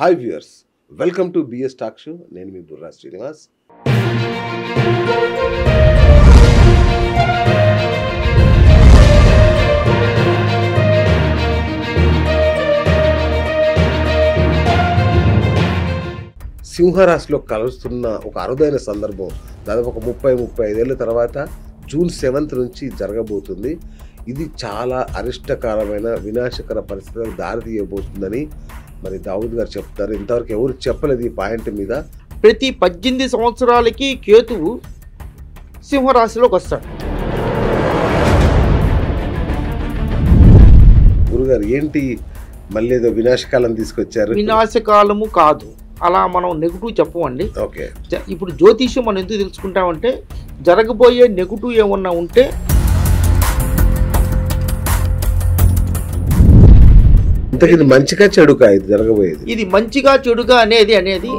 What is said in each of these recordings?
Hi viewers, welcome to BS talk show. నేను మీ బుర్రా శ్రీనివాస్. సింహరాశిలో కలుస్తున్న ఒక అరుదైన సందర్భం దాదాపు ఒక 35 ఏళ్ళ తర్వాత జూన్ 7th నుంచి జరగబోతుంది. ఇది చాలా అరిష్టకరమైన వినాశకర పరిస్థితులకు దారితీయబోతుందని మరి దావుద్ గారు చెప్తారు. ఇంతవరకు ఎవరు చెప్పలేదు ఈ పాయింట్ మీద. ప్రతి 18 సంవత్సరాలకి కేతువు సింహరాశిలోకి వస్తాడు. గురుగారు ఏంటి మళ్ళీ ఏదో వినాశకాలం తీసుకొచ్చారు? వినాశకాలము కాదు, అలా మనం నెగిటివ్ చెప్పమండి. ఓకే, ఇప్పుడు జ్యోతిష్యం మనం ఎందుకు తెలుసుకుంటామంటే జరగబోయే నెగిటివ్ ఏమన్నా ఉంటే ఇంతకీ ఇది మంచిగా చెడుకా ఇది జరగబోయేది? ఇది మంచిగా చెడుగా అనేది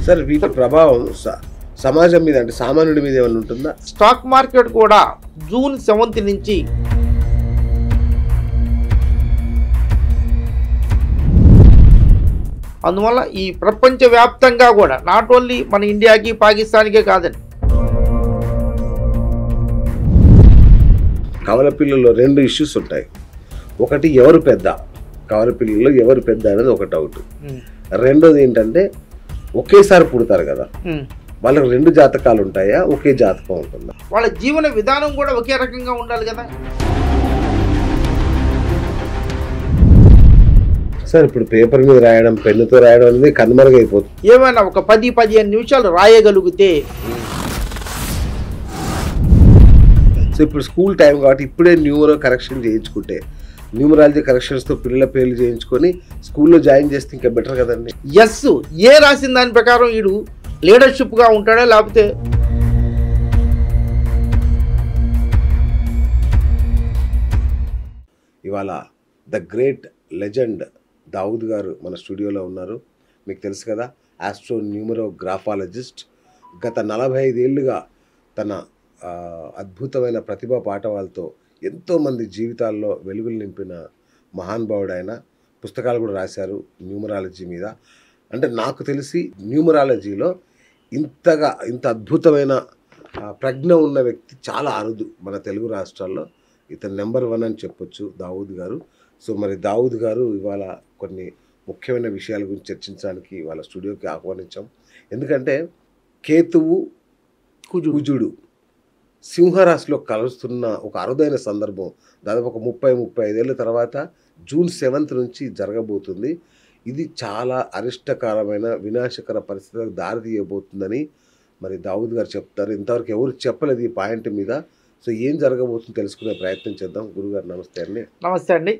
సార్ వీటి ప్రభావం సమాజం మీద అంటే సామాన్యుడి మీద ఏమైనా ఉంటుందా? స్టాక్ మార్కెట్ కూడా జూన్ 7th నుంచి అందువల్ల ఈ ప్రపంచవ్యాప్తంగా కూడా నాట్ ఓన్లీ మన ఇండియాకి పాకిస్తాన్కే కాదండి. కవలపిల్లలో 2 ఇష్యూస్ ఉంటాయి. ఒకటి ఎవరు పెద్ద, కవలపిల్లలో ఎవరు పెద్ద అనేది ఒక డౌట్. రెండోది ఏంటంటే ఒకేసారి పుడతారు కదా, వాళ్ళకి 2 జాతకాలు ఉంటాయా, ఒకే జాతకం ఉంటుందా? వాళ్ళ జీవన విధానం కూడా ఒకే రకంగా ఉండాలి కదా. సార్ ఇప్పుడు పేపర్ మీద రాయడం, పెన్నుతో రాయడం అనేది కనుమరుగైపోతుంది. ఏమైనా ఒక 10-15 నిమిషాలు రాయగలిగితే సో ఇప్పుడు స్కూల్ టైం కాబట్టి ఇప్పుడే న్యూమరో కరెక్షన్ చేయించుకుంటే, న్యూమరాలజీ కరెక్షన్స్తో పిల్లల పేర్లు చేయించుకొని స్కూల్లో జాయిన్ చేస్తే ఇంకా బెటర్ కదండి. ఎస్, ఏ రాసిన దాని ప్రకారం వీడు లీడర్షిప్గా ఉంటాడా లేకపోతే ఇవాళ ద గ్రేట్ లెజెండ్ దావుద్ గారు మన స్టూడియోలో ఉన్నారు. మీకు తెలుసు కదా, ఆస్ట్రో న్యూమరోగ్రాఫాలజిస్ట్. గత 45 ఏళ్ళుగా తన అద్భుతమైన ప్రతిభా పాఠవాలతో ఎంతోమంది జీవితాల్లో వెలుగులు నింపిన మహానుభావుడు ఆయన. పుస్తకాలు కూడా రాశారు న్యూమరాలజీ మీద. అంటే నాకు తెలిసి న్యూమరాలజీలో ఇంత అద్భుతమైన ప్రజ్ఞ ఉన్న వ్యక్తి చాలా అరుదు మన తెలుగు రాష్ట్రాల్లో. ఇతను నెంబర్ 1 అని చెప్పొచ్చు దావుద్ గారు. సో మరి దావుద్ గారు ఇవాళ కొన్ని ముఖ్యమైన విషయాల గురించి చర్చించడానికి ఇవాళ స్టూడియోకి ఆహ్వానించాం. ఎందుకంటే కేతువు కుజుడు సింహరాశిలో కలుస్తున్న ఒక అరుదైన సందర్భం దాదాపు ఒక 35 ఏళ్ళ తర్వాత జూన్ 7th నుంచి జరగబోతుంది. ఇది చాలా అరిష్టకరమైన వినాశకర పరిస్థితులకు దారితీయబోతుందని మరి దావుద్ గారు చెప్తారు. ఇంతవరకు ఎవరు చెప్పలేదు ఈ పాయింట్ మీద. సో ఏం జరగబోతుందో తెలుసుకునే ప్రయత్నం చేద్దాం. గురుగారు నమస్తే అండి. నమస్తే అండి.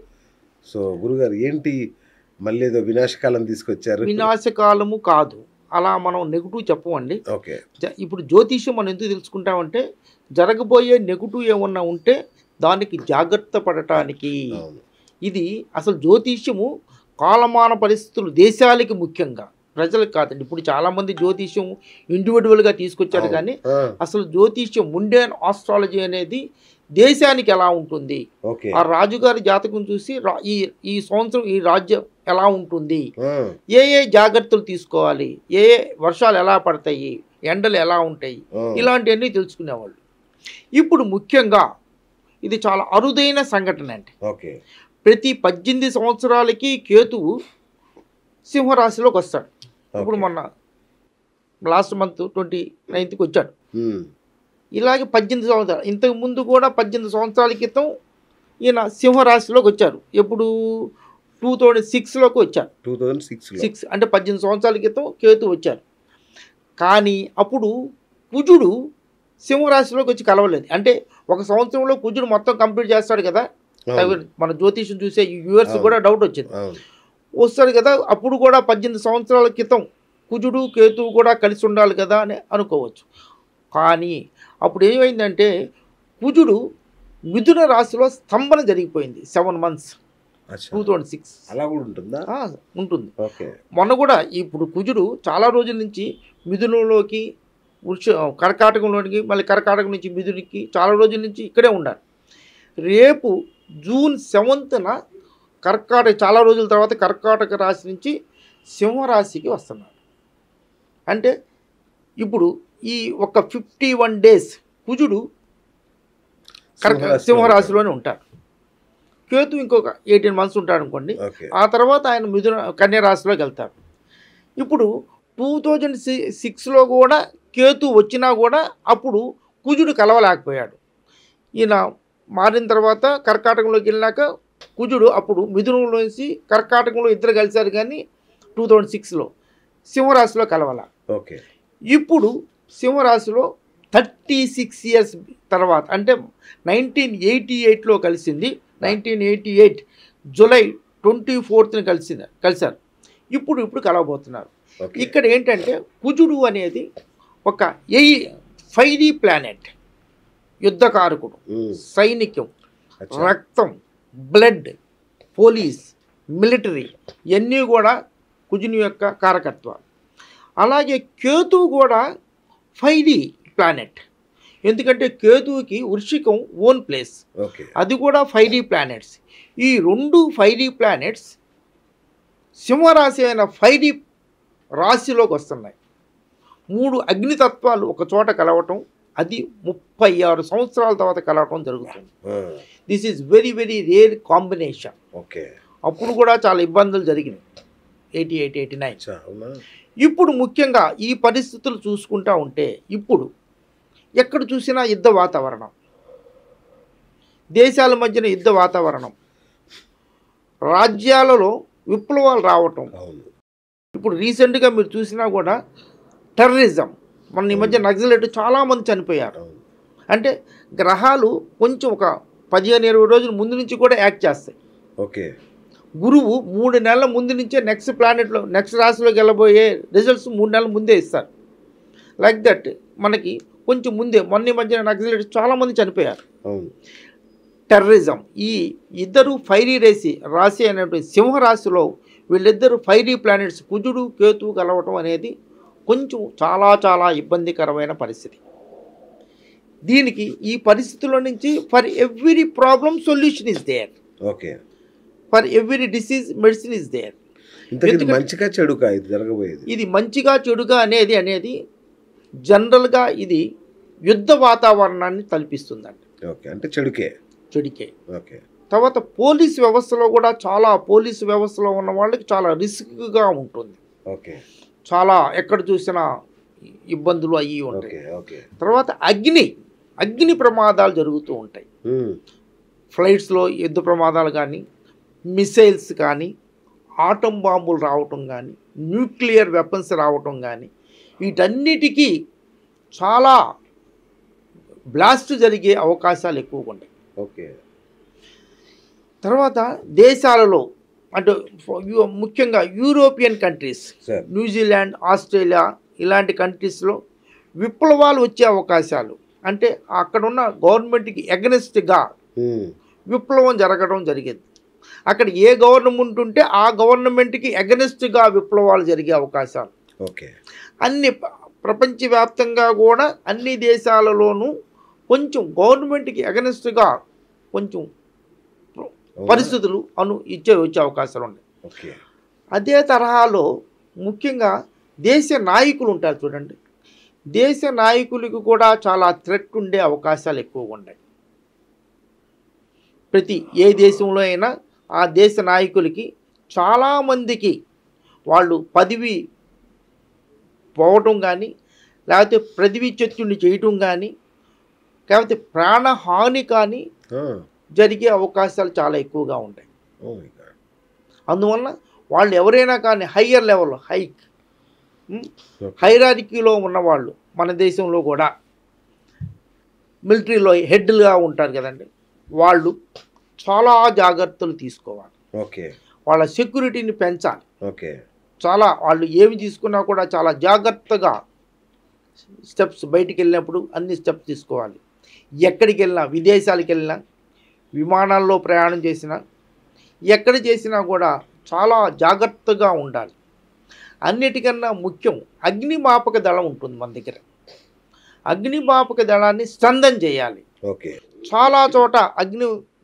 సో గురుగారు ఏంటి మళ్ళీ ఏదో వినాశకాలం తీసుకొచ్చారు? వినాశకాలము కాదు, అలా మనం నెగిటివ్ చెప్పమండి. ఓకే, ఇప్పుడు జ్యోతిష్యం మనం ఎందుకు తెలుసుకుంటామంటే జరగబోయే నెగిటివ్ ఏమన్నా ఉంటే దానికి జాగ్రత్త పడటానికి. ఇది అసలు జ్యోతిష్యము కాలమాన పరిస్థితులు దేశాలకి ముఖ్యంగా, ప్రజలకు కాదండి. ఇప్పుడు చాలామంది జ్యోతిష్యం ఇండివిజువల్గా తీసుకొచ్చారు, కానీ అసలు జ్యోతిష్యం ముండేన్ ఆస్ట్రాలజీ అనేది దేశానికి ఎలా ఉంటుంది, ఆ రాజుగారి జాతకం చూసి ఈ సంవత్సరం ఈ రాజ్యం ఎలా ఉంటుంది, ఏ జాగ్రత్తలు తీసుకోవాలి, ఏ వర్షాలు ఎలా పడతాయి, ఎండలు ఎలా ఉంటాయి, ఇలాంటివన్నీ తెలుసుకునేవాళ్ళు. ఇప్పుడు ముఖ్యంగా ఇది చాలా అరుదైన సంఘటన అండి. ప్రతి 18 సంవత్సరాలకి కేతువు సింహరాశిలోకి వస్తాడు. ఇప్పుడు మొన్న లాస్ట్ మంత్ 29th వచ్చాడు. ఇలాగే 18 సంవత్సరాలు, ఇంతకు ముందు కూడా 18 సంవత్సరాల క్రితం ఈయన సింహరాశిలోకి వచ్చారు. ఎప్పుడు 2006లోకి వచ్చారు. 2006 అంటే 18 సంవత్సరాల క్రితం కేతు వచ్చారు. కానీ అప్పుడు కుజుడు సింహరాశిలోకి వచ్చి కలవలేదు. అంటే ఒక సంవత్సరంలో కుజుడు మొత్తం కంప్లీట్ చేస్తాడు కదా. మన జ్యోతిషం చూసే వ్యూవర్స్ కూడా డౌట్ వచ్చింది, వస్తాడు కదా. అప్పుడు కూడా 18 సంవత్సరాల క్రితం కుజుడు కేతువు కూడా కలిసి ఉండాలి కదా అని అనుకోవచ్చు. కానీ అప్పుడు ఏమైందంటే కుజుడు మిథున రాశిలో స్తంభన జరిగిపోయింది 7 months 2006. అలా కూడా ఉంటుందా? ఉంటుంది. మొన్న కూడా ఇప్పుడు కుజుడు చాలా రోజుల నుంచి మిథునంలోకి కర్కాటకంలోనికి, మళ్ళీ కర్కాటకం నుంచి మిథునికి, చాలా రోజుల నుంచి ఇక్కడే ఉండాలి. రేపు జూన్ 7th చాలా రోజుల తర్వాత కర్కాటక రాశి నుంచి సింహరాశికి వస్తున్నాడు. అంటే ఇప్పుడు ఈ ఒక 51 డేస్ కుజుడు సింహరాశిలోనే ఉంటారు. కేతు ఇంకొక 18 మంత్స్ ఉంటాడు అనుకోండి. ఆ తర్వాత ఆయన కన్యా రాశిలోకి వెళ్తారు. ఇప్పుడు 2006లో కూడా కేతు వచ్చినా కూడా అప్పుడు కుజుడు కలవలేకపోయాడు. ఈయన మారిన తర్వాత కర్కాటకంలోకి వెళ్ళినాక కుజుడు అప్పుడు మిథునంలోంచి కర్కాటకంలో ఇద్దరు కలిశారు, కానీ 2006లో సింహరాశిలో కలవాల. ఇప్పుడు సింహరాశిలో 36 ఇయర్స్ తర్వాత, అంటే 1988లో కలిసింది. 1988 జూలై 24న కలిశారు. ఇప్పుడు కలవబోతున్నారు. ఇక్కడ ఏంటంటే కుజుడు అనేది ఒక ఫైరీ ప్లానెట్, యుద్ధకారకుడు, సైనికం, రక్తం, బ్లడ్, పోలీస్, మిలిటరీ ఇవన్నీ కూడా కుజుని యొక్క కారకత్వాలు. అలాగే కేతువు కూడా ఫైరీ ప్లానెట్, ఎందుకంటే కేతువుకి వృశ్చికం ఓన్ ప్లేస్, అది కూడా ఫైరీ ప్లానెట్స్. ఈ 2 ఫైరీ ప్లానెట్స్ సింహరాశి అయిన ఫైరీ రాశిలోకి వస్తున్నాయి. 3 అగ్నితత్వాలు ఒక చోట కలవటం, అది 36 సంవత్సరాల తర్వాత కలవటం జరుగుతుంది. This is very very rare combination. అప్పుడు కూడా చాలా ఇబ్బందులు జరిగినాయి 88, 89. ఇప్పుడు ముఖ్యంగా ఈ పరిస్థితులు చూసుకుంటా ఉంటే ఇప్పుడు ఎక్కడ చూసినా యుద్ధ వాతావరణం, దేశాల మధ్యన యుద్ధ వాతావరణం, రాజ్యాలలో విప్లవాలు రావటం. ఇప్పుడు రీసెంట్గా మీరు చూసినా కూడా టెర్రరిజం, మన ఈ మధ్య నక్సలైట్ చాలామంది చనిపోయారు. అంటే గ్రహాలు కొంచెం ఒక 15-20 రోజుల ముందు నుంచి కూడా యాక్ట్ చేస్తాయి. గురువు 3 నెలల ముందు నుంచే నెక్స్ట్ రాశిలోకి వెళ్ళబోయే రిజల్ట్స్ 3 నెలల ముందే ఇస్తారు. లైక్ దట్ మనకి కొంచెం ముందే మొన్న మధ్య నక్సలైట్ చాలామంది చనిపోయారు. టెర్రరిజం, ఈ ఇద్దరు ఫైరీ రాశి అనేటువంటి సింహరాశిలో వీళ్ళిద్దరు ఫైరీ ప్లానెట్స్ కుజుడు కేతువు కలవటం అనేది కొంచెం చాలా చాలా ఇబ్బందికరమైన పరిస్థితి. దీనికి ఈ పరిస్థితుల్లో నుంచి for every problem solution is there, for every disease medicine is there. మంచిగా చెడుగా ఇది జరగబోయేది, ఇది మంచిగా చెడుగా అనేది జనరల్గా ఇది యుద్ధ వాతావరణాన్ని తలపిస్తుందండి. అంటే చెడుకే. తర్వాత పోలీసు వ్యవస్థలో కూడా పోలీసు వ్యవస్థలో ఉన్న వాళ్ళకి చాలా రిస్క్గా ఉంటుంది. చాలా ఎక్కడ చూసినా ఇబ్బందులు అయ్యి ఉంటాయి. తర్వాత అగ్ని ప్రమాదాలు జరుగుతూ ఉంటాయి. ఫ్లైట్స్లో యుద్ధ ప్రమాదాలు కానీ, మిసైల్స్ కానీ, ఆటం బాంబులు రావటం కానీ, న్యూక్లియర్ వెపన్స్ రావటం కానీ, వీటన్నిటికీ చాలా బ్లాస్ట్ జరిగే అవకాశాలు ఎక్కువగా ఉంటాయి. తర్వాత దేశాలలో అంటే ముఖ్యంగా యూరోపియన్ కంట్రీస్, న్యూజిలాండ్, ఆస్ట్రేలియా ఇలాంటి కంట్రీస్లో విప్లవాలు వచ్చే అవకాశాలు, అంటే అక్కడున్న గవర్నమెంట్కి ఎగనెస్ట్గా విప్లవం జరగడం జరిగేది. అక్కడ ఏ గవర్నమెంట్ ఉంటే ఆ గవర్నమెంట్కి ఎగనెస్ట్గా విప్లవాలు జరిగే అవకాశాలు. అన్ని ప్రపంచవ్యాప్తంగా కూడా అన్ని దేశాలలోనూ కొంచెం గవర్నమెంట్కి ఎగనెస్ట్గా కొంచెం పరిస్థితులు వచ్చే అవకాశాలు ఉన్నాయి. అదే తరహాలో ముఖ్యంగా దేశ నాయకులు ఉంటారు చూడండి, దేశ నాయకులకు కూడా చాలా థ్రెట్ ఉండే అవకాశాలు ఎక్కువగా ఉన్నాయి. ఏ దేశంలో అయినా ఆ దేశ నాయకులకి చాలామందికి వాళ్ళు పదవి పోవటం కానీ, లేకపోతే పదవీచ్యుతుని చేయటం కానీ, లేకపోతే ప్రాణహాని కానీ జరిగే అవకాశాలు చాలా ఎక్కువగా ఉంటాయి. అందువల్ల వాళ్ళు ఎవరైనా కానీ హయ్యర్ లెవెల్ హైరార్కీలో ఉన్నవాళ్ళు మన దేశంలో కూడా మిలిటరీలో హెడ్లుగా ఉంటారు కదండి, వాళ్ళు చాలా జాగ్రత్తలు తీసుకోవాలి. వాళ్ళ సెక్యూరిటీని పెంచాలి. వాళ్ళు ఏమి తీసుకున్నా కూడా చాలా జాగ్రత్తగా స్టెప్స్, బయటికి వెళ్ళినప్పుడు అన్ని స్టెప్స్ తీసుకోవాలి. ఎక్కడికి వెళ్ళినా, విదేశాలకు వెళ్ళినా, విమానాల్లో ప్రయాణం చేసినా, ఎక్కడ చేసినా కూడా చాలా జాగ్రత్తగా ఉండాలి. అన్నిటికన్నా ముఖ్యం అగ్నిమాపక దళం ఉంటుంది మన దగ్గర. అగ్నిమాపక దళాన్ని స్ట్రెంథెన్ చేయాలి. చాలా చోట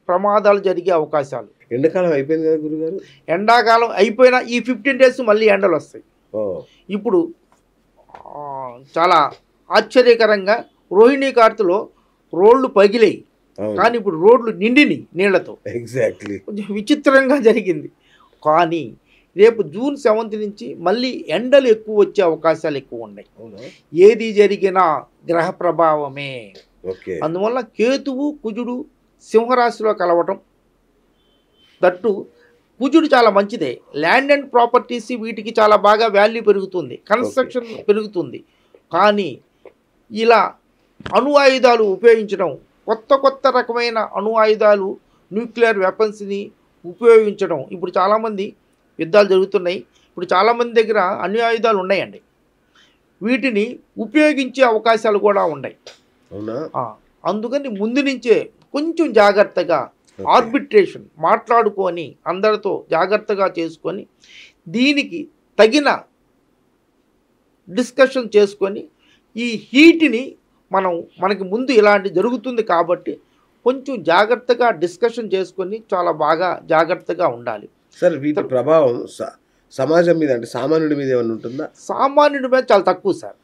ప్రమాదాలు జరిగే అవకాశాలు. ఎండాకాలం అయిపోయింది కదా గురుగారు. ఎండాకాలం అయిపోయినా ఈ 15 డేస్ మళ్ళీ ఎండలు వస్తాయి. ఇప్పుడు చాలా ఆశ్చర్యకరంగా రోహిణీ కార్తెలో రోడ్లు పగిలాయి, కానీ ఇప్పుడు రోడ్లు నిండిని నీళ్లతో. ఎగ్జాక్ట్లీ. కొంచెం విచిత్రంగా జరిగింది. కానీ రేపు జూన్ 7 నుంచి మళ్ళీ ఎండలు ఎక్కువ వచ్చే అవకాశాలు ఎక్కువ ఉన్నాయి. ఏది జరిగినా గ్రహ ప్రభావమే. అందువల్ల కేతువు కుజుడు సింహరాశిలో కలవటం, దట్టు కుజుడు చాలా మంచిదే. ల్యాండ్ అండ్ ప్రాపర్టీస్ వీటికి చాలా బాగా వాల్యూ పెరుగుతుంది, కన్స్ట్రక్షన్ పెరుగుతుంది. కానీ ఇలా అణు ఆయుధాలు ఉపయోగించడం, కొత్త రకమైన అణు ఆయుధాలు, న్యూక్లియర్ వెపన్స్ని ఉపయోగించడం, ఇప్పుడు చాలామంది యుద్ధాలు జరుగుతున్నాయి. ఇప్పుడు చాలామంది దగ్గర అణు ఆయుధాలు ఉన్నాయండి. వీటిని ఉపయోగించే అవకాశాలు కూడా ఉన్నాయి. అందుకని ముందు నుంచే కొంచెం జాగ్రత్తగా ఆర్బిట్రేషన్ మాట్లాడుకొని అందరితో జాగ్రత్తగా చేసుకొని దీనికి తగిన డిస్కషన్ చేసుకొని ఈ హీట్ని మనకి ముందు ఇలాంటి జరుగుతుంది కాబట్టి కొంచెం జాగ్రత్తగా డిస్కషన్ చేసుకొని చాలా బాగా జాగ్రత్తగా ఉండాలి. సార్, వీటి ప్రభావం సమాజం మీద అంటే సామాన్యుడి మీద ఏమైనా ఉంటుందా? సామాన్యుడి మీద చాలా తక్కువ సార్.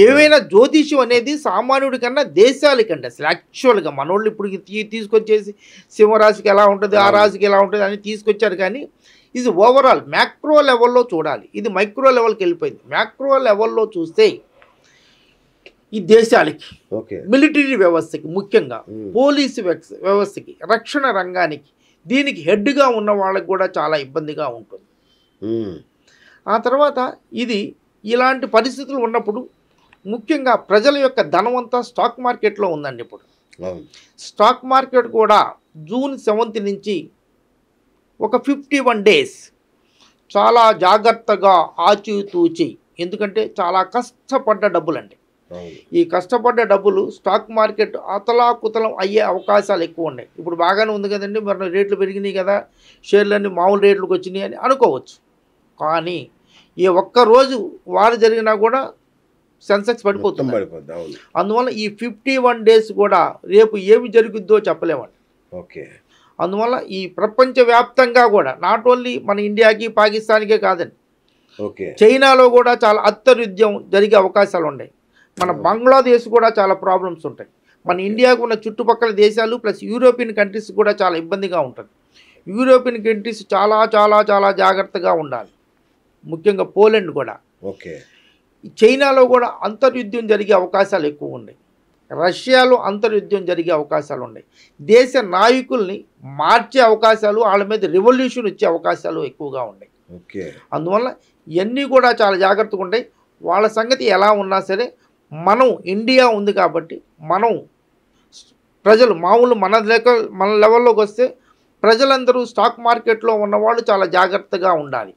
ఏవైనా జ్యోతిష్యం అనేది సామాన్యుడి కన్నా దేశాలకండి అసలు యాక్చువల్గా మనోళ్ళు ఇప్పుడు తీసుకొచ్చేసి సింహరాశికి ఎలా ఉంటుంది, ఆ రాశికి ఎలా ఉంటుంది అని తీసుకొచ్చారు. కానీ ఇది ఓవరాల్ మ్యాక్రో లెవెల్లో చూడాలి. ఇది మైక్రో లెవెల్కి వెళ్ళిపోయింది. మ్యాక్రో లెవెల్లో చూస్తే ఈ దేశాలకి, మిలిటరీ వ్యవస్థకి, ముఖ్యంగా పోలీసు వ్యవస్థకి, రక్షణ రంగానికి, దీనికి హెడ్గా ఉన్న వాళ్ళకి కూడా చాలా ఇబ్బందిగా ఉంటుంది. ఆ తర్వాత ఇది ఇలాంటి పరిస్థితులు ఉన్నప్పుడు ముఖ్యంగా ప్రజల యొక్క ధనమంతా స్టాక్ మార్కెట్లో ఉందండి. ఇప్పుడు స్టాక్ మార్కెట్ కూడా జూన్ 7 నుంచి ఒక 51 డేస్ చాలా జాగ్రత్తగా ఆచితూచి, ఎందుకంటే చాలా కష్టపడ్డ డబ్బులండి. ఈ కష్టపడ్డ డబ్బులు స్టాక్ మార్కెట్ అతలాకుతలం అయ్యే అవకాశాలు ఎక్కువ ఉన్నాయి. ఇప్పుడు బాగానే ఉంది కదండి, మరి రేట్లు పెరిగినాయి కదా, షేర్లన్నీ మామూలు రేట్లకు వచ్చినాయి అని అనుకోవచ్చు. కానీ ఈ ఒక్కరోజు వారు జరిగినా కూడా సెన్సెక్స్ పడిపోతుంది. అందువల్ల ఈ 51 డేస్ కూడా రేపు ఏమి జరుగుద్దో చెప్పలేమండి. అందువల్ల ఈ ప్రపంచవ్యాప్తంగా కూడా నాట్ ఓన్లీ మన ఇండియాకి పాకిస్తాన్కే కాదండి, చైనాలో కూడా చాలా అత్యయుద్ధం జరిగే అవకాశాలు ఉన్నాయి. మన బంగ్లాదేశ్ కూడా చాలా ప్రాబ్లమ్స్ ఉంటాయి. మన ఇండియాకు ఉన్న చుట్టుపక్కల దేశాలు ప్లస్ యూరోపియన్ కంట్రీస్ కూడా చాలా ఇబ్బందిగా ఉంటుంది. యూరోపియన్ కంట్రీస్ చాలా చాలా చాలా జాగ్రత్తగా ఉండాలి. ముఖ్యంగా పోలాండ్ కూడా. చైనాలో కూడా అంతర్యుద్ధం జరిగే అవకాశాలు ఎక్కువ ఉన్నాయి. రష్యాలో అంతర్యుద్ధం జరిగే అవకాశాలు ఉన్నాయి. దేశ నాయకుల్ని మార్చే అవకాశాలు, వాళ్ళ మీద రెవల్యూషన్ వచ్చే అవకాశాలు ఎక్కువగా ఉన్నాయి. అందువల్ల ఇవన్నీ కూడా చాలా జాగ్రత్తగా ఉంటాయి. వాళ్ళ సంగతి ఎలా ఉన్నా సరే మనం ఇండియా ఉంది కాబట్టి మనం ప్రజలు మామూలు మన లెవెల్లోకి వస్తే ప్రజలందరూ స్టాక్ మార్కెట్లో ఉన్నవాళ్ళు చాలా జాగ్రత్తగా ఉండాలి.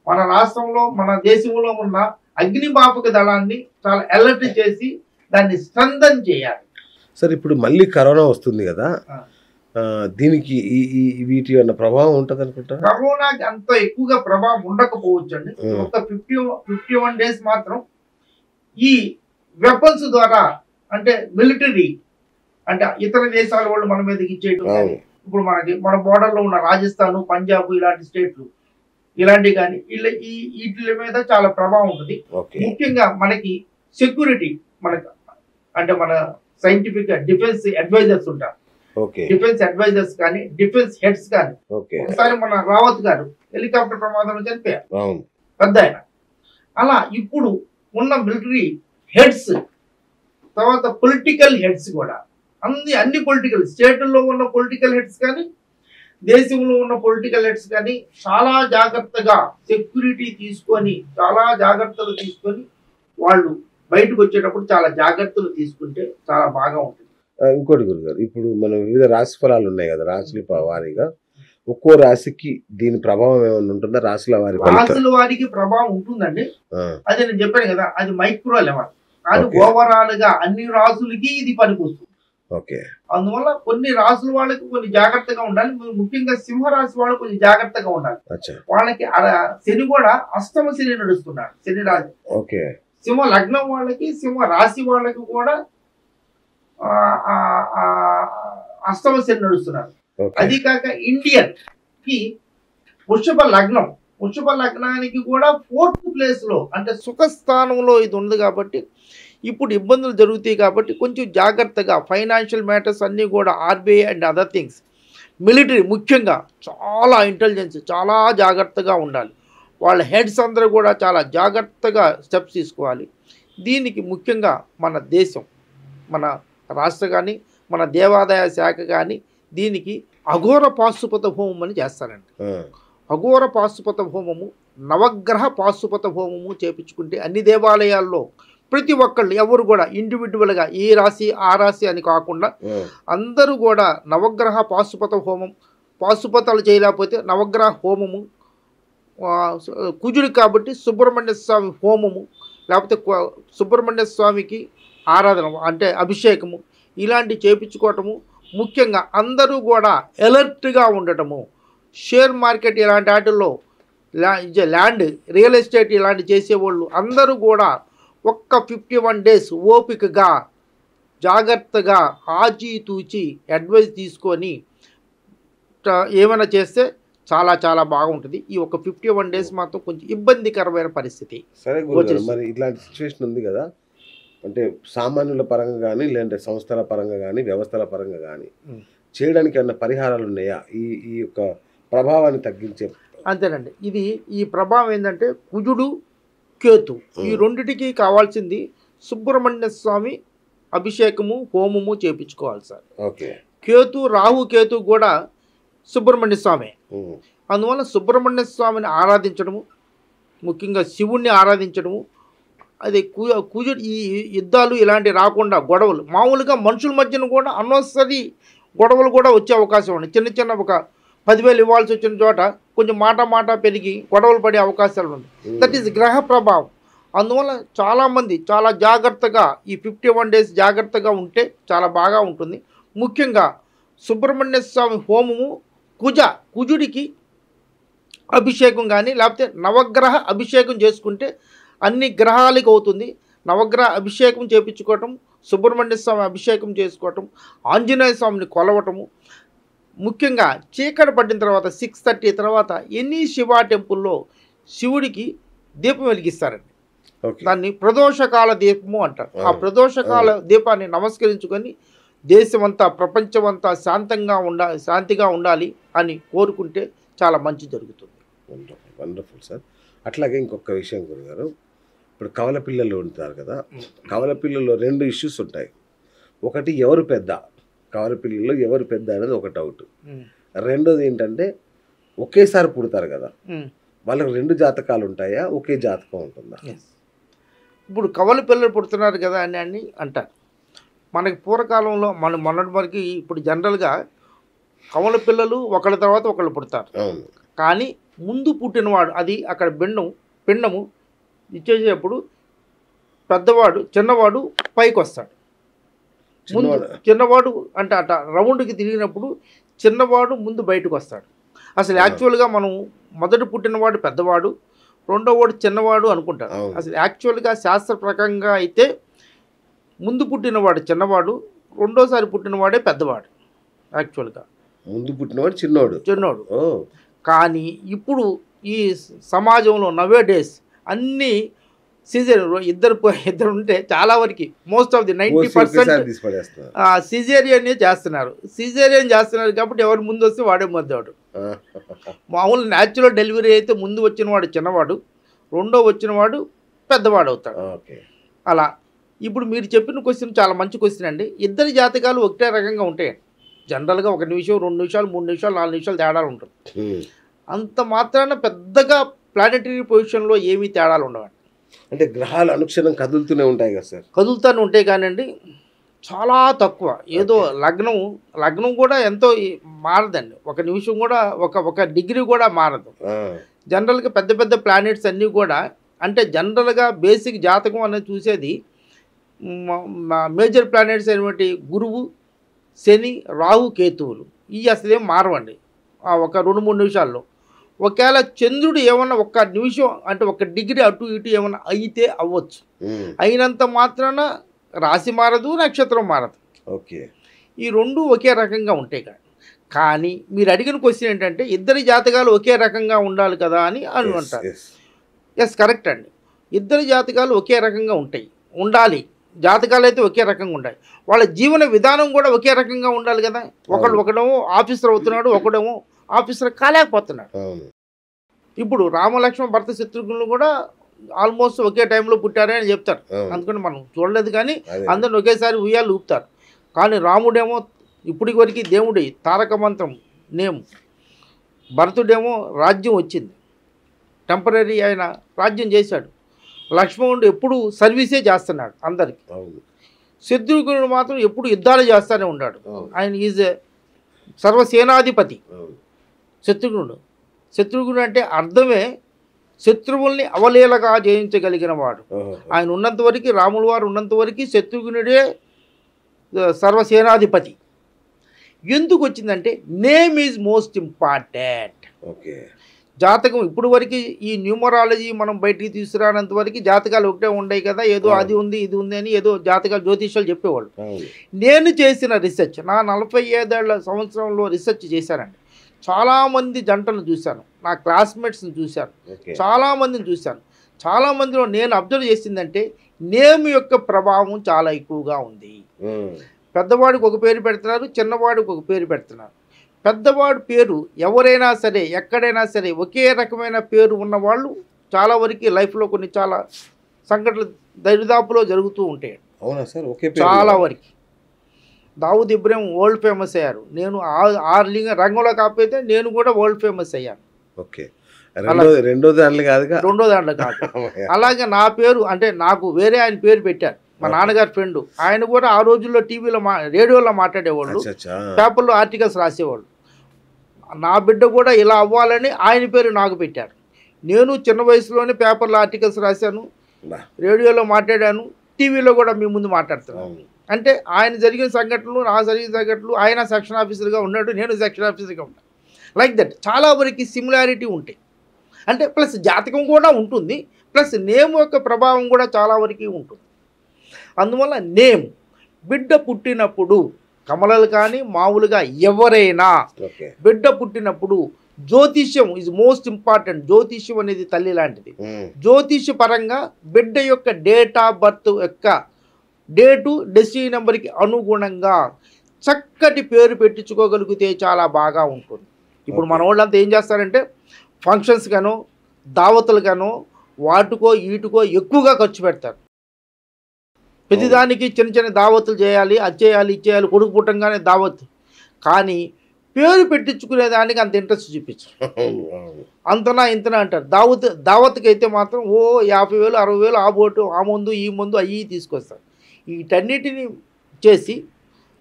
మన రాష్ట్రంలో మన దేశంలో ఉన్న అగ్నిమాపక దళాన్ని చాలా అలర్ట్ చేసి దాన్ని స్ట్రెంథన్ చేయాలి. సార్, ఇప్పుడు మళ్ళీ కరోనా వస్తుంది కదా, దీనికి వీటి యొక్క ప్రభావం ఉంటుంది అనుకుంటా? కరోనాకి అంత ఎక్కువగా ప్రభావం ఉండకపోవచ్చు అండి. ఒక 51 డేస్ మాత్రం ఈ వెపన్స్ ద్వారా, అంటే మిలిటరీ అంటే ఇతర దేశాల వాళ్ళు మన మీదకి ఇచ్చేయటం, ఇప్పుడు మన బోర్డర్లో ఉన్న రాజస్థాన్, పంజాబ్ ఇలాంటి స్టేట్లు ఇలాంటివి కానీ వీటి మీద చాలా ప్రభావం ఉంటుంది. ముఖ్యంగా మనకి సెక్యూరిటీ, మనకు అంటే మన సైంటిఫిక్ డిఫెన్స్ అడ్వైజర్స్ ఉంటారు. డిఫెన్స్ అడ్వైజర్స్ కానీ డిఫెన్స్ హెడ్స్ కానీ, ఒకసారి మన రావత్ గారు హెలికాప్టర్ ప్రమాదంలో చనిపోయారు, పెద్ద ఆయన. అలా ఇప్పుడు ఉన్న మిలిటరీ హెడ్స్, తర్వాత పొలిటికల్ హెడ్స్ కూడా అన్ని పొలిటికల్ స్టేట్ల్లో ఉన్న పొలిటికల్ హెడ్స్ కానీ దేశంలో ఉన్న పొలిటికల్ హెడ్స్ కానీ చాలా జాగ్రత్తగా సెక్యూరిటీ తీసుకొని, చాలా జాగ్రత్తలు తీసుకొని వాళ్ళు బయటకు వచ్చేటప్పుడు చాలా జాగ్రత్తలు తీసుకుంటే చాలా బాగా ఉంటుంది. ఇంకోటి గురుగారు, ఇప్పుడు మనం వివిధ రాశి ఫలాలు ఉన్నాయి కదా, రాశుల వారీగా ఒక్కో రాశికి దీని ప్రభావం ఏమైనా ఉంటుందా? రాశుల వారికి ప్రభావం ఉంటుందండి. అది నేను చెప్పాను కదా, అది మైక్రో లెవెల్. కానీ ఓవరాల్ గా అన్ని రాశులకి ఇది పనికొస్తుంది. అందువల్ల కొన్ని రాశుల వాళ్ళకి కొన్ని జాగ్రత్తగా ఉండాలి. ముఖ్యంగా సింహరాశి వాళ్ళు కొంచెం జాగ్రత్తగా ఉండాలి. వాళ్ళకి శని కూడా అష్టమ శని నడుస్తున్నాడు, శని రాశి. సింహ లగ్నం వాళ్ళకి, సింహ రాశి వాళ్ళకి కూడా అష్టమ శని నడుస్తున్నారు. ఓకే. అది కాక ఇండియన్ కి వృషభ లగ్నం, వృషభ లగ్నానికి కూడా 4th ప్లేస్లో అంటే సుఖస్థానంలో ఇది ఉంది కాబట్టి ఇప్పుడు ఇబ్బందులు జరుగుతాయి కాబట్టి కొంచెం జాగ్రత్తగా ఫైనాన్షియల్ మ్యాటర్స్ అన్నీ కూడా RBI and other things, military ముఖ్యంగా చాలా ఇంటెలిజెన్స్ చాలా జాగ్రత్తగా ఉండాలి. వాళ్ళ హెడ్స్ అందరూ కూడా చాలా జాగ్రత్తగా స్టెప్స్ తీసుకోవాలి. దీనికి ముఖ్యంగా మన దేశం, మన రాష్ట్ర కానీ మన దేవాదాయ శాఖ కానీ దీనికి అఘోర పాశుపత హోమం అని చేస్తారండి. అఘోర పాశుపత హోమము, నవగ్రహ పాశుపత హోమము చేపించుకుంటే అన్ని దేవాలయాల్లో ప్రతి ఒక్కళ్ళు ఎవరు కూడా ఇండివిజువల్గా ఈ రాశి ఆ రాశి అని కాకుండా అందరూ కూడా నవగ్రహ పాశుపత హోమం, పాశుపతాలు చేయలేకపోతే నవగ్రహ హోమము, కుజుడు కాబట్టి సుబ్రహ్మణ్య స్వామి హోమము, లేకపోతే సుబ్రహ్మణ్య స్వామికి ఆరాధన అంటే అభిషేకము ఇలాంటివి చేయించుకోవటము. ముఖ్యంగా అందరూ కూడా అలర్ట్గా ఉండటము. షేర్ మార్కెట్ ఇలాంటి వాటిల్లో ల్యాండ్ రియల్ ఎస్టేట్ ఇలాంటి చేసేవాళ్ళు అందరూ కూడా ఒక్క 51 days ఓపికగా జాగ్రత్తగా ఆచితూచి అడ్వైస్ తీసుకొని ఏమైనా చేస్తే చాలా చాలా బాగుంటుంది. ఈ ఒక 51 days మాత్రం కొంచెం ఇబ్బందికరమైన పరిస్థితి. సరే గురుగారు, మరి ఇట్లాంటి సిచ్యువేషన్ ఉంది కదా, అంటే సామాన్యుల పరంగా కానీ లేదంటే సంస్థల పరంగా కానీ వ్యవస్థల పరంగా కానీ చేయడానికి ఏమైనా పరిహారాలు ఉన్నాయా ఈ ఈ యొక్క ప్రభావాన్ని తగ్గించే? అంతేనండి. ఈ ప్రభావం ఏంటంటే కుజుడు కేతు ఈ రెండిటికి కావాల్సింది సుబ్రహ్మణ్య స్వామి అభిషేకము హోమము చేయించుకోవాలి సార్. ఓకే. రాహు కేతు కూడా సుబ్రహ్మణ్య స్వామి. అందువల్ల సుబ్రహ్మణ్య స్వామిని ఆరాధించడము, ముఖ్యంగా శివుణ్ణి ఆరాధించడము, అది కుజుడు ఈ యుద్ధాలు ఇలాంటి రాకుండా గొడవలు మామూలుగా మనుషుల మధ్యన కూడా అనవసరి గొడవలు కూడా వచ్చే అవకాశం ఉంది. చిన్న చిన్న ఒక 10,000 ఇవ్వాల్సి వచ్చిన చోట కొంచెం మాట పెరిగి గొడవలు పడే అవకాశాలు ఉంది. దట్ ఈస్ గ్రహ ప్రభావం. అందువల్ల చాలామంది చాలా జాగ్రత్తగా ఈ 51 days జాగ్రత్తగా ఉంటే చాలా బాగా ఉంటుంది. ముఖ్యంగా సుబ్రహ్మణ్య స్వామి హోమము, కుజుడికి అభిషేకం కానీ లేకపోతే నవగ్రహ అభిషేకం చేసుకుంటే అన్ని గ్రహాలకి అవుతుంది. నవగ్రహ అభిషేకం చేయించుకోవటం, సుబ్రహ్మణ్య స్వామి అభిషేకం చేసుకోవటం, ఆంజనేయ స్వామిని కొలవటము. ముఖ్యంగా చీకటి పడిన తర్వాత 6:30 తర్వాత ఎన్ని శివ టెంపుల్లో శివుడికి దీపం వెలిగిస్తారండి. దాన్ని ప్రదోషకాల దీపము అంటారు. ఆ ప్రదోషకాల దీపాన్ని నమస్కరించుకొని దేశమంతా ప్రపంచమంతా శాంతిగా ఉండాలి అని కోరుకుంటే చాలా మంచి జరుగుతుంది. Wonderful sir. అట్లాగే ఇంకొక విషయం గురుగారు, ఇప్పుడు కవల పిల్లలు ఉంటారు కదా, కవల పిల్లల్లో 2 ఇష్యూస్ ఉంటాయి. ఒకటి ఎవరు పెద్ద, కవల పిల్లల్లో ఎవరు పెద్ద అనేది ఒక డౌట్. రెండోది ఏంటంటే ఒకేసారి పుడతారు కదా, వాళ్ళకి 2 జాతకాలు ఉంటాయా, ఒకే జాతకం ఉంటుందా? ఇప్పుడు కవల పిల్లలు పుడుతున్నారు కదా అని అంటారు. మనకి పూర్వకాలంలో మొన్నటి వరకు ఇప్పుడు జనరల్గా కవల పిల్లలు ఒకళ్ళ తర్వాత ఒకళ్ళు పుడతారు. కానీ ముందు పుట్టినవాడు అది అక్కడ పిండము ఇచ్చేసేటప్పుడు చిన్నవాడు పైకి వస్తాడు. చిన్నవాడు అంటే అట రౌండ్కి తిరిగినప్పుడు చిన్నవాడు ముందు బయటకు వస్తాడు. అసలు యాక్చువల్గా మనం మొదట పుట్టినవాడు పెద్దవాడు, రెండోవాడు చిన్నవాడు అనుకుంటారు. అసలు యాక్చువల్గా శాస్త్ర ప్రకారంగా అయితే ముందు పుట్టినవాడు చిన్నవాడు, రెండోసారి పుట్టినవాడే పెద్దవాడు. యాక్చువల్గా ముందు పుట్టినవాడు చిన్నోడు. కానీ ఇప్పుడు ఈ సమాజంలో నవే డేస్ అన్నీ ఇద్దరు ఉంటే చాలా వరకు మోస్ట్ ఆఫ్ ది 90% సిజేరియన్ చేస్తున్నారు కాబట్టి ఎవరు ముందు వస్తే వాడే మొదవాడు. మామూలు న్యాచురల్ డెలివరీ అయితే ముందు వచ్చినవాడు చిన్నవాడు, రెండో వచ్చినవాడు పెద్దవాడు అవుతాడు. అలా ఇప్పుడు మీరు చెప్పిన క్వశ్చన్ చాలా మంచి క్వశ్చన్ అండి. ఇద్దరి జాతకాలు ఒకటే రకంగా ఉంటాయి. జనరల్గా 1 నిమిషం 2 నిమిషాలు 3 నిమిషాలు 4 నిమిషాలు తేడాలు ఉంటుంది. అంత మాత్రాన పెద్దగా ప్లానెటరీ పొజిషన్లో ఏమీ తేడాలు ఉండవండి. అంటే గ్రహాలు అనుక్షణం కదులుతూనే ఉంటాయి కదా సార్? కదులుతూనే ఉంటాయి కానివ్వండి, చాలా తక్కువ. ఏదో లగ్నం కూడా ఎంతో మారదండి. 1 నిమిషం కూడా ఒక డిగ్రీ కూడా మారదు. జనరల్గా పెద్ద ప్లానెట్స్ అన్నీ కూడా అంటే జనరల్గా బేసిక్ జాతకం అనేది చూసేది మేజర్ ప్లానెట్స్ అయినటువంటి గురువు, శని, రాహు, కేతువులు. ఇవి అసలేం మారవండి ఒక 2-3 నిమిషాల్లో. ఒకవేళ చంద్రుడు ఏమన్నా 1 నిమిషం అంటే 1 డిగ్రీ అటు ఇటు ఏమన్నా అయితే అవ్వచ్చు. అయినంత మాత్రాన రాశి మారదు, నక్షత్రం మారదు. ఓకే. ఈ రెండు ఒకే రకంగా ఉంటాయి కానీ మీరు అడిగిన క్వశ్చన్ ఏంటంటే ఇద్దరి జాతకాలు ఒకే రకంగా ఉండాలి కదా అని అంటారు. ఎస్, కరెక్ట్ అండి. ఇద్దరి జాతకాలు ఒకే రకంగా ఉంటాయి, ఉండాలి. జాతకాలు అయితే ఒకే రకంగా ఉంటాయి. వాళ్ళ జీవన విధానం కూడా ఒకే రకంగా ఉండాలి కదా. ఒకడేమో ఆఫీసర్ అవుతున్నాడు, ఒకడేమో ఆఫీసర్ కాలేకపోతున్నాడు. ఇప్పుడు రామలక్ష్మణ భరత శత్రుఘ్నులు కూడా ఆల్మోస్ట్ ఒకే టైంలో పుట్టారని అని చెప్తారు. అందుకని మనం చూడలేదు కానీ అందరిని ఒకేసారి ఉయ్యాలు ఊపుతారు. కానీ రాముడేమో ఇప్పటికి వరకు దేవుడి తారక మంత్రం నేమ్, భరతుడేమో రాజ్యం వచ్చింది, టెంపరీ ఆయన రాజ్యం చేశాడు. లక్ష్మణుడు ఎప్పుడు సర్వీసే చేస్తున్నాడు అందరికి. శత్రుఘ్నుడు మాత్రం ఎప్పుడు యుద్ధాలు చేస్తూనే ఉన్నాడు. ఆయన ఈజ్ సర్వసేనాధిపతి. శత్రుఘ్నుడు అంటే అర్థమే శత్రువుల్ని అవలీలగా జయించగలిగిన వాడు. ఆయన ఉన్నంత వరకు, రాముల వారు ఉన్నంత వరకు శత్రుఘ్నుడే సర్వసేనాధిపతి. ఎందుకు వచ్చిందంటే name is most important. Okay. జాతకం ఇప్పుడు వరకు ఈ న్యూమరాలజీ మనం బయటికి తీసుకురానంత వరకు జాతకాలు ఒకటే ఉండవు కదా, ఏదో అది ఉంది ఇది ఉంది అని ఏదో జాతకాలు జ్యోతిష్యాలు చెప్పేవాళ్ళు. నేను చేసిన రీసెర్చ్, నా 45 సంవత్సరంలో రీసెర్చ్ చేశానండి. చాలామంది జంటలు చూశాను, నా క్లాస్మేట్స్ని చూశాను, చాలామందిని చూశాను. చాలామందిలో నేను అబ్జర్వ్ చేసిందంటే నేమ్ యొక్క ప్రభావం చాలా ఎక్కువగా ఉంది. పెద్దవాడికి ఒక పేరు పెడుతున్నారు, చిన్నవాడికి ఒక పేరు పెడుతున్నారు. పెద్దవాడి పేరు ఎవరైనా సరే ఎక్కడైనా సరే ఒకే రకమైన పేరు ఉన్నవాళ్ళు చాలా వరకు లైఫ్లో కొన్ని చాలా సంఘటనలు దరిదాపులో జరుగుతూ ఉంటాయి. అవునా సార్? ఓకే. చాలా వరకు దావుద్ ఇబ్రాహిం వరల్డ్ ఫేమస్ అయ్యారు. నేను రంగంలో కాకపోతే నేను కూడా వరల్డ్ ఫేమస్ అయ్యాను. ఓకే. రెండో దాంట్లో కాదు. అలాగే నా పేరు అంటే నాకు వేరే ఆయన పేరు పెట్టారు, మా నాన్నగారి ఫ్రెండ్. ఆయన కూడా ఆ రోజుల్లో టీవీలో రేడియోలో మాట్లాడేవాళ్ళు, పేపర్లో ఆర్టికల్స్ రాసేవాళ్ళు. నా బిడ్డ కూడా ఇలా అవ్వాలని ఆయన పేరు నాకు పెట్టారు. నేను చిన్న వయసులోనే పేపర్లో ఆర్టికల్స్ రాశాను, రేడియోలో మాట్లాడాను, టీవీలో కూడా మీ ముందు మాట్లాడుతున్నాను. అంటే ఆయన జరిగిన సంఘటనలు, నా జరిగిన సంఘటనలు, ఆయన సెక్షన్ ఆఫీసర్గా ఉన్నాడు, నేను సెక్షన్ ఆఫీసర్గా ఉన్నాను. లైక్ దట్ చాలా వరకు సిమిలారిటీ ఉంటాయి. అంటే ప్లస్ జాతకం కూడా ఉంటుంది, ప్లస్ నేమ్ యొక్క ప్రభావం కూడా చాలా వరకు ఉంటుంది. అందువల్ల నేమ్ బిడ్డ పుట్టినప్పుడు కమలలు కానీ మామూలుగా ఎవరైనా బిడ్డ పుట్టినప్పుడు జ్యోతిష్యం ఈజ్ మోస్ట్ ఇంపార్టెంట్. జ్యోతిష్యం అనేది తల్లి లాంటిది. జ్యోతిష్య పరంగా బిడ్డ యొక్క డేట్ ఆఫ్ బర్త్ యొక్క డేటు డెస్టినీ నెంబర్కి అనుగుణంగా చక్కటి పేరు పెట్టించుకోగలిగితే చాలా బాగా ఉంటుంది. ఇప్పుడు మన వాళ్ళంతా ఏం చేస్తారంటే ఫంక్షన్స్ గానో దావతులు గానో వాటికో వీటికో ఎక్కువగా ఖర్చు పెడతారు. ప్రతిదానికి చిన్న చిన్న దావతులు చేయాలి, అది చేయాలి, ఇది చేయాలి, కొడుకు పుట్టంగానే దావత్. కానీ పేరు పెట్టించుకునే దానికి అంత ఇంట్రెస్ట్ చూపించారు. అంతనా ఇంతనా అంటారు. దావత్కి అయితే మాత్రం 50,000 60,000 ఆ బోటు, ఆ ముందు ఈ ముందు అయ్యి తీసుకొస్తారు. వీటన్నిటిని చేసి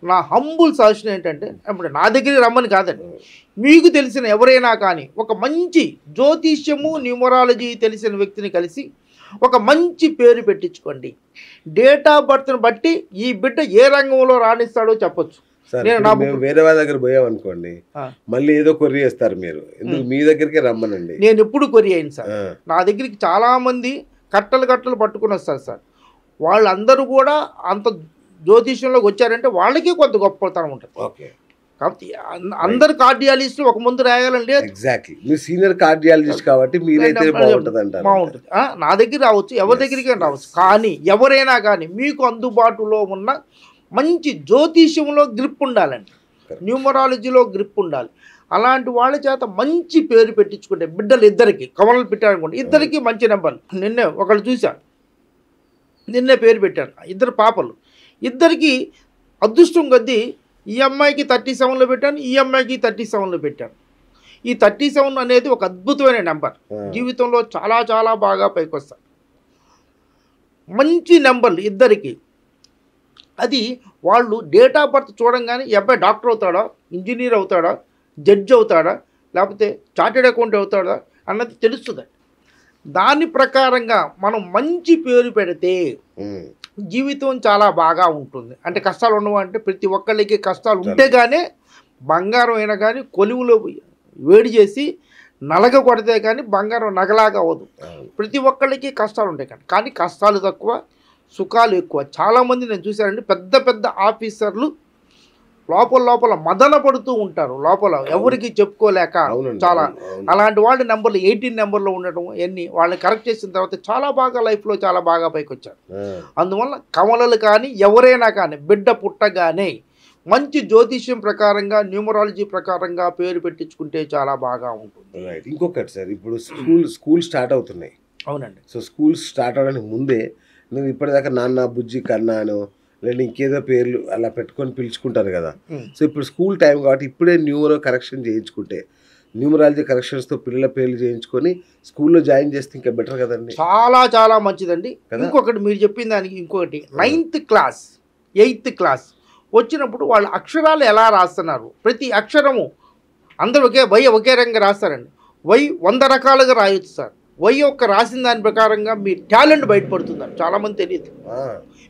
నా హంబుల్ సజెషన్ ఏంటంటే, ఇప్పుడు నా దగ్గరికి రమ్మని కాదండి, మీకు తెలిసిన ఎవరైనా కానీ ఒక మంచి జ్యోతిష్యము న్యూమరాలజీ తెలిసిన వ్యక్తిని కలిసి ఒక మంచి పేరు పెట్టించుకోండి. డేట్ ఆఫ్ బర్త్ని బట్టి ఈ బిడ్డ ఏ రంగంలో రాణిస్తాడో చెప్పొచ్చు. వేరే వాళ్ళ దగ్గర పోయామనుకోండి, మళ్ళీ ఏదో కొర్రీ చేస్తారు మీరు, ఎందుకు మీ దగ్గరికి రమ్మనండి. నేను ఎప్పుడు కొర్రీ అయింది సార్. నా దగ్గరికి చాలా మంది కట్టలు పట్టుకుని వస్తారు సార్. వాళ్ళందరూ కూడా అంత జ్యోతిష్యంలోకి వచ్చారంటే వాళ్ళకి కొంత గొప్పతనం ఉంటుంది. ఓకే. కాబట్టి అందరు కార్డియాలజిస్టులు ఒక ముందు రాయాలండి. ఎగ్జాక్ట్లీ. మీరు సీనియర్ కార్డియాలజిస్ట్ కాబట్టి మీరైతే బాగుంటుంది. నా దగ్గర రావచ్చు, ఎవరి దగ్గరికి రావచ్చు. కానీ ఎవరైనా కానీ మీకు అందుబాటులో ఉన్న మంచి జ్యోతిష్యంలో గ్రిప్ ఉండాలండి, న్యూమరాలజీలో గ్రిప్ ఉండాలి. అలాంటి వాళ్ళ చేత మంచి పేరు పెట్టించుకుంటే బిడ్డలు ఇద్దరికి కమలలు పెట్టారనుకోండి, ఇద్దరికి మంచి నెంబర్లు. నిన్నే ఒకళ్ళు చూశాను, నిన్నే పేరు పెట్టాను, ఇద్దరు పాపలు. ఇద్దరికి అదృష్టం కొద్దీ ఈ అమ్మాయికి 37లో పెట్టాను, ఈ అమ్మాయికి 37లో పెట్టాను. ఈ 37 అనేది ఒక అద్భుతమైన నెంబర్. జీవితంలో చాలా చాలా బాగా పైకి వస్తారు. మంచి నెంబర్లు ఇద్దరికి. అది వాళ్ళు డేట్ ఆఫ్ బర్త్ చూడంగానే ఈ అబ్బాయి డాక్టర్ అవుతాడా, ఇంజనీర్ అవుతాడా, జడ్జి అవుతాడా, లేకపోతే చార్టెడ్ అకౌంట్ అవుతాడా అన్నది తెలుస్తుంది. దాని ప్రకారంగా మనం మంచి పేరు పెడితే జీవితం చాలా బాగా ఉంటుంది. అంటే కష్టాలు ఉండవు అంటే ప్రతి ఒక్కళ్ళకి కష్టాలు ఉంటే కానీ బంగారం అయినా కానీ కొలువులో వేడి చేసి నలగ కొడితే కానీ బంగారం నగలాగా అవ్వదు. ప్రతి ఒక్కళ్ళకి కష్టాలు ఉంటాయి కానీ కష్టాలు తక్కువ, సుఖాలు ఎక్కువ. చాలామంది నేను చూశానండి, పెద్ద పెద్ద ఆఫీసర్లు లోపల మదన పడుతూ ఉంటారు, లోపల ఎవరికి చెప్పుకోలేక. అవునండి, చాలా అవును. అలాంటి వాళ్ళ నెంబర్లు 18 నెంబర్లో ఉండటం ఎన్ని వాళ్ళని కరెక్ట్ చేసిన తర్వాత చాలా బాగా లైఫ్లో చాలా బాగా పైకి వచ్చారు. అందువల్ల కమలలు కానీ ఎవరైనా కానీ బిడ్డ పుట్టగానే మంచి జ్యోతిష్యం ప్రకారంగా న్యూమరాలజీ ప్రకారంగా పేరు పెట్టించుకుంటే చాలా బాగా ఉంటుంది. రైట్. ఇంకొకటి సార్, ఇప్పుడు స్కూల్ స్టార్ట్ అవుతున్నాయి. అవునండి. సో స్కూల్ స్టార్ట్ అవడానికి ముందే నేను ఇప్పటిదాకా నాన్న బుజ్జి కన్నాను లేదా ఇంకేదో పేర్లు అలా పెట్టుకొని పిలుచుకుంటారు కదా. సో ఇప్పుడు స్కూల్ టైం కాబట్టి ఇప్పుడే న్యూమరో కరెక్షన్ చేయించుకుంటే, న్యూమరాలజీ కరెక్షన్స్తో పిల్లల పేర్లు చేయించుకొని స్కూల్లో జాయిన్ చేస్తే ఇంకా బెటర్ కదండి. చాలా చాలా మంచిదండి. కదా? ఇంకొకటి మీరు చెప్పిన దానికి ఇంకొకటి 9th క్లాస్ 8th క్లాస్ వచ్చినప్పుడు వాళ్ళు అక్షరాలు ఎలా రాస్తున్నారు, ప్రతి అక్షరము అందరూ ఒకే రంగా రాస్తారండి. 100 రకాలుగా రాయొచ్చు సార్. ఒక్క రాసిన దాని ప్రకారంగా మీ టాలెంట్ బయటపడుతుందండి, చాలామంది తెలియదు.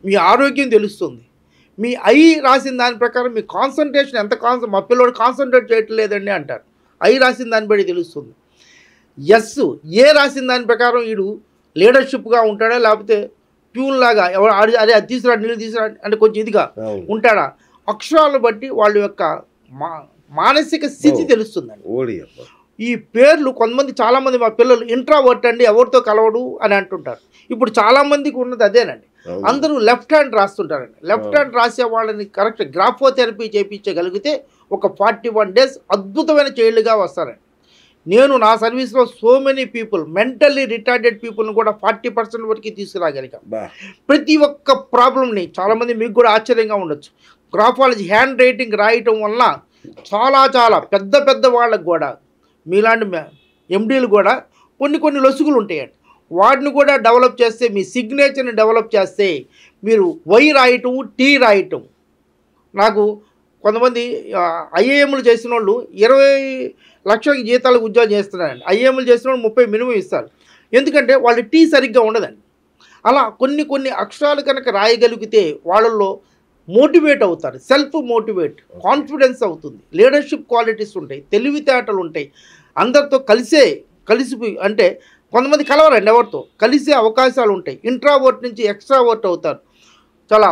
మీ ఆరోగ్యం తెలుస్తుంది. మీ రాసిన దాని ప్రకారం మీ కాన్సన్ట్రేషన్ ఎంత మా పిల్లోడు కాన్సన్ట్రేట్ చేయట్లేదండి అంటారు. రాసిన దాన్ని బట్టి తెలుస్తుంది. రాసిన దాని ప్రకారం వీడు లీడర్షిప్గా ఉంటాడా లేకపోతే ప్యూన్ లాగా అదే అది తీసుకురా నీళ్ళు తీసుకురా అంటే కొంచెం ఇదిగా ఉంటాడా, అక్షరాలను బట్టి వాళ్ళ యొక్క మానసిక స్థితి తెలుస్తుందండి. ఈ పేర్లు కొంతమంది చాలామంది మా పిల్లలు ఇంట్రావర్ట్ అండి, ఎవరితో కలవడు అని అంటుంటారు. ఇప్పుడు చాలామందికి ఉన్నది అదేనండి. అందరూ లెఫ్ట్ హ్యాండ్ రాస్తుంటారండి. లెఫ్ట్ హ్యాండ్ రాసే వాళ్ళని కరెక్ట్ గ్రాఫోథెరపీ చేయించగలిగితే ఒక 41 days అద్భుతమైన చైల్డ్గా వస్తారండి. నేను నా సర్వీస్లో so many people mentally retarded పీపుల్ని కూడా 40% వరకు తీసుకురాగలిగాం. ప్రతి ఒక్క ప్రాబ్లమ్ని చాలామంది మీకు కూడా ఆశ్చర్యంగా ఉండొచ్చు, గ్రాఫాలజీ హ్యాండ్ రైటింగ్ రాయటం వల్ల చాలా చాలా పెద్ద పెద్ద వాళ్ళకు కూడా మీలాంటి ఎండీలు కూడా కొన్ని లొసుగులు ఉంటాయండి. వాటిని కూడా డెవలప్ చేస్తే, మీ సిగ్నేచర్ని డెవలప్ చేస్తే మీరు రాయటం టీ రాయటం. నాకు కొంతమంది ఐఏఎంలు చేసిన వాళ్ళు 20 లక్షల జీతాలకు ఉద్యోగం చేస్తున్నారండి. ఐఏఎంలు చేసిన వాళ్ళు 30 మినిమం ఇస్తారు. ఎందుకంటే వాళ్ళు టీ సరిగ్గా ఉండదండి. అలా కొన్ని అక్షరాలు కనుక రాయగలిగితే వాళ్ళల్లో మోటివేట్ అవుతారు, సెల్ఫ్ మోటివేట్, కాన్ఫిడెన్స్ అవుతుంది, లీడర్షిప్ క్వాలిటీస్ ఉంటాయి, తెలివితేటలు ఉంటాయి. అందరితో కలిసిపోయి అంటే కొంతమంది కలవరండి, ఎవరితో కలిసే అవకాశాలు ఉంటాయి. ఇంట్రావర్ట్ నుంచి ఎక్స్ట్రావర్ట్ అవుతారు, చాలా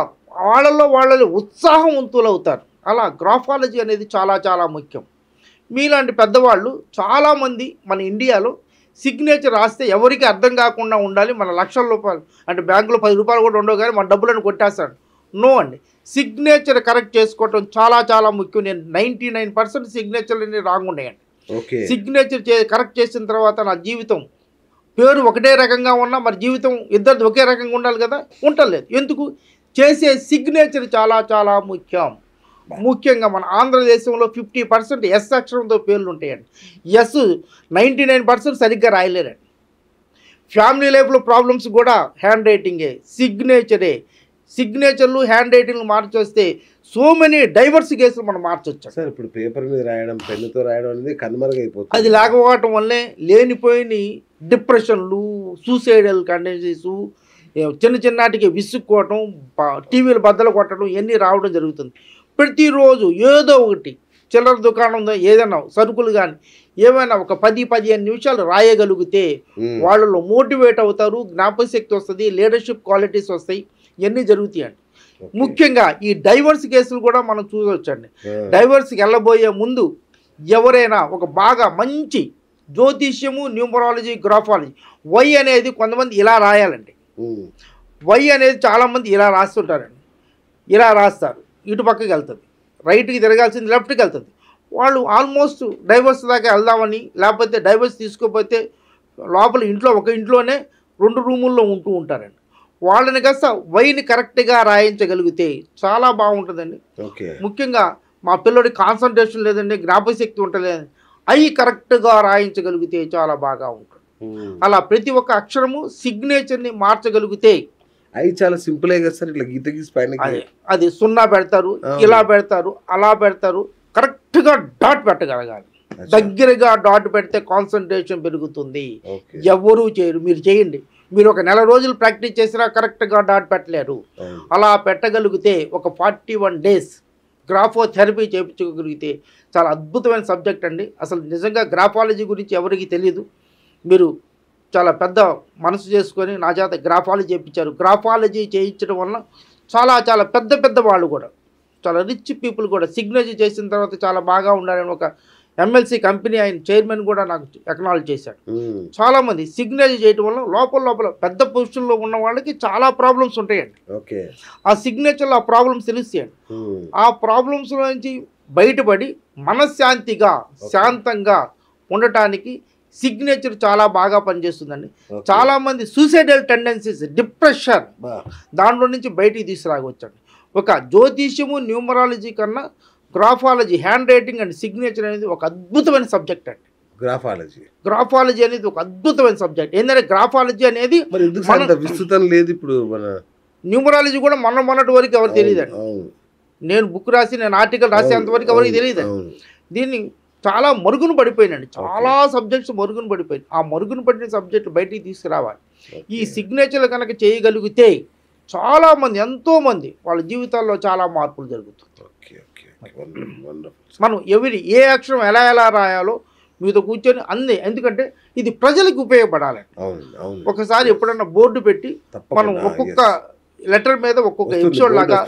వాళ్ళలో ఉత్సాహవంతులు అవుతారు. అలా గ్రాఫాలజీ అనేది చాలా చాలా ముఖ్యం. మీలాంటి పెద్దవాళ్ళు చాలామంది మన ఇండియాలో సిగ్నేచర్ రాస్తే ఎవరికి అర్థం కాకుండా ఉండాలి. మన లక్షల రూపాయలు అంటే బ్యాంకులో 10 రూపాయలు కూడా ఉండవు కానీ మన డబ్బులను కొట్టేస్తాడు. నో అండి, సిగ్నేచర్ కరెక్ట్ చేసుకోవటం చాలా చాలా ముఖ్యం. నేను 99% సిగ్నేచర్లు రాంగ్ ఉన్నాయండి. సిగ్నేచర్ కరెక్ట్ చేసిన తర్వాత నా జీవితం పేరు ఒకటే రకంగా ఉన్నా మరి జీవితం ఇద్దరిది ఒకే రకంగా ఉండాలి కదా, ఉండలేదు. ఎందుకు? చేసే సిగ్నేచర్ చాలా చాలా ముఖ్యం. ముఖ్యంగా మన ఆంధ్రదేశంలో 50% అక్షరంతో పేర్లు ఉంటాయండి. 99% సరిగ్గా రాయలేరండి. ఫ్యామిలీ లైఫ్లో ప్రాబ్లమ్స్ కూడా హ్యాండ్ రైటింగే, సిగ్నేచర్లు హ్యాండ్ రైటింగ్లు మార్చొస్తే సో మెనీ డైవర్స్ కేసులు మనం మార్చొచ్చు సార్. ఇప్పుడు పేపర్ మీద రాయడం, పెన్నుతో రాయడం అనేది కనుమరుగైపోతుంది. అది లేకపోవటం వల్లే లేనిపోయిన డిప్రెషన్లు, సూసైడల్ కండెన్సీస్, చిన్నటికి విసుక్కోవటం, టీవీలు బద్దలు కొట్టడం ఇవన్నీ రావడం జరుగుతుంది. ప్రతిరోజు ఏదో ఒకటి చిల్లర దుకాణం ఏదైనా సరుకులు కానీ ఏమైనా ఒక 10-15 నిమిషాలు రాయగలిగితే వాళ్ళలో మోటివేట్ అవుతారు, జ్ఞాపకశక్తి వస్తుంది, లీడర్షిప్ క్వాలిటీస్ వస్తాయి, ఇవన్నీ జరుగుతాయండి. ముఖ్యంగా ఈ డైవర్స్ కేసులు కూడా మనం చూసొచ్చండి. డైవర్స్కి వెళ్ళబోయే ముందు ఎవరైనా ఒక బాగా మంచి జ్యోతిష్యము, న్యూమరాలజీ, గ్రాఫాలజీ అనేది కొంతమంది ఇలా రాయాలండి. అనేది చాలామంది ఇలా రాస్తుంటారండి. ఇలా రాస్తారు, ఇటు పక్కకి వెళ్తుంది, రైట్కి తిరగాల్సింది లెఫ్ట్కి వెళ్తుంది. వాళ్ళు ఆల్మోస్ట్ డైవర్స్ దాకా వెళ్దామని, లేకపోతే డైవర్స్ తీసుకోకపోతే లోపల ఒక ఇంట్లోనే 2 రూముల్లో ఉంటూ ఉంటారండి. వాళ్ళని కాస్త వైని కరెక్ట్గా రాయించగలిగితే చాలా బాగుంటుందండి. ముఖ్యంగా మా పిల్లడి కాన్సన్ట్రేషన్ లేదండి, జ్ఞాపకశక్తి ఉంటలేదండి, కరెక్ట్గా రాయించగలిగితే చాలా బాగా ఉంటుంది. అలా ప్రతి ఒక్క అక్షరము సిగ్నేచర్ని మార్చగలిగితే చాలా సింపుల్ కదా సార్. ఇట్లా గీత గీసి పైన అది 0 పెడతారు, ఇలా పెడతారు, అలా పెడతారు, కరెక్ట్గా డాట్ పెట్టగలగాలి. దగ్గరగా డాట్ పెడితే కాన్సన్ట్రేషన్ పెరుగుతుంది. ఎవరూ చేయరు, మీరు చేయండి. మీరు ఒక నెల రోజులు ప్రాక్టీస్ చేసినా కరెక్ట్గా డాట్ పెట్టలేరు. అలా పెట్టగలిగితే ఒక 41 days గ్రాఫోథెరపీ చేయించగలిగితే చాలా అద్భుతమైన సబ్జెక్ట్ అండి. అసలు నిజంగా గ్రాఫాలజీ గురించి ఎవరికి తెలియదు. మీరు చాలా పెద్ద మనసు చేసుకొని నా చేత గ్రాఫాలజీ చేయించారు. గ్రాఫాలజీ చేయించడం వల్ల చాలా చాలా పెద్ద పెద్ద వాళ్ళు కూడా, చాలా రిచ్ పీపుల్ కూడా సిగ్నేచర్ చేసిన తర్వాత చాలా బాగా ఉండాలని ఒక ఎమ్మెల్సీ కంపెనీ ఆయన చైర్మన్ కూడా నాకు ఎక్నాలజ్ చేశాడు. చాలామంది సిగ్నేచర్ చేయడం వల్ల లోపల పెద్ద పొజిషన్లో ఉన్న వాళ్ళకి చాలా ప్రాబ్లమ్స్ ఉంటాయండి. ఓకే, ఆ సిగ్నేచర్లో ఆ ప్రాబ్లమ్స్ తెలుస్తాయండి. ఆ ప్రాబ్లమ్స్లో నుంచి బయటపడి మనశ్శాంతిగా శాంతంగా ఉండటానికి సిగ్నేచర్ చాలా బాగా పనిచేస్తుందండి. చాలామంది సూసైడల్ టెండెన్సీస్, డిప్రెషన్, దాంట్లో నుంచి బయటికి తీసుకురావచ్చండి. ఒక జ్యోతిష్యము న్యూమరాలజీ కన్నా graphology, hand writing and signature అనేది ఒక అద్భుతమైన సబ్జెక్ట్ అండి. గ్రాఫాలజీ అనేది ఒక అద్భుతమైన సబ్జెక్ట్. ఏంటంటే గ్రాఫాలజీ అనేది విస్తృతం లేదు. ఇప్పుడు మన న్యూమరాలజీ కూడా మొన్నటి వరకు ఎవరు తెలియదండి. నేను బుక్ రాసి, నేను ఆర్టికల్ రాసేంత వరకు ఎవరికి తెలియదండి. దీన్ని చాలా మరుగున పడిపోయినండి. చాలా సబ్జెక్ట్స్ మరుగున పడిపోయింది. ఆ మరుగున పడిన సబ్జెక్ట్ బయటికి తీసుకురావాలి. ఈ సిగ్నేచర్లు కనుక చేయగలిగితే చాలామంది, ఎంతోమంది వాళ్ళ జీవితాల్లో చాలా మార్పులు జరుగుతుంది. మనం ఏ అక్షరం ఎలా రాయాలో మీతో కూర్చొని అన్నీ, ఎందుకంటే ఇది ప్రజలకు ఉపయోగపడాలి. ఒకసారి ఎప్పుడన్నా బోర్డు పెట్టి మనం ఒక్కొక్క లెటర్ మీద ఒక్కొక్క ఎపిసోడ్ లాగా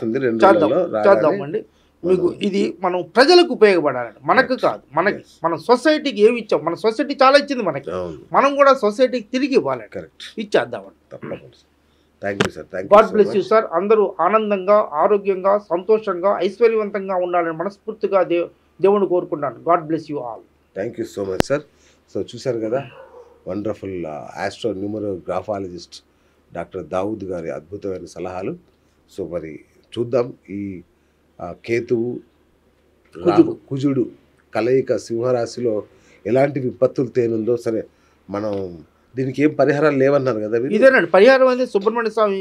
చేద్దామండి. మీకు ఇది మనం ప్రజలకు ఉపయోగపడాలండి, మనకు కాదు. మనం సొసైటీకి ఏమి ఇచ్చాం, మన సొసైటీ చాలా ఇచ్చింది మనకి, మనం కూడా సొసైటీకి తిరిగి ఇవ్వాలండి, ఇచ్చేద్దామండి. God bless you sir. అందరూ ఆనందంగా, ఆరోగ్యంగా, సంతోషంగా, ఐశ్వర్యవంతంగా ఉండాలని మనస్ఫూర్తిగా దేవుని కోరుకుంటాను. God bless you all. Thank you so much sir. So చూశారు కదా, wonderful astro numerographologist doctor Dawood గారి అద్భుతమైన సలహాలు. సో మరి చూద్దాం, ఈ కేతువు కుజుడు కలయిక సింహరాశిలో ఎలాంటి విపత్తులు తేనుందో. సరే, మనం దీనికి ఏం పరిహారాలు లేవన్నారు కదా? ఇదేనండి పరిహారం అనేది సుబ్రహ్మణ్య స్వామి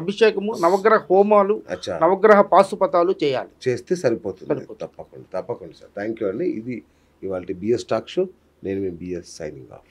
అభిషేకము, నవగ్రహ హోమాలు, నవగ్రహ పాశుపతాలు చేస్తే సరిపోతుంది. తప్పకుండా సార్. థ్యాంక్ యూ అండి. ఇది ఇవాళ బిఎస్ టాక్ షో. నేను మీ బిఎస్ సైనింగ్ ఆఫ్.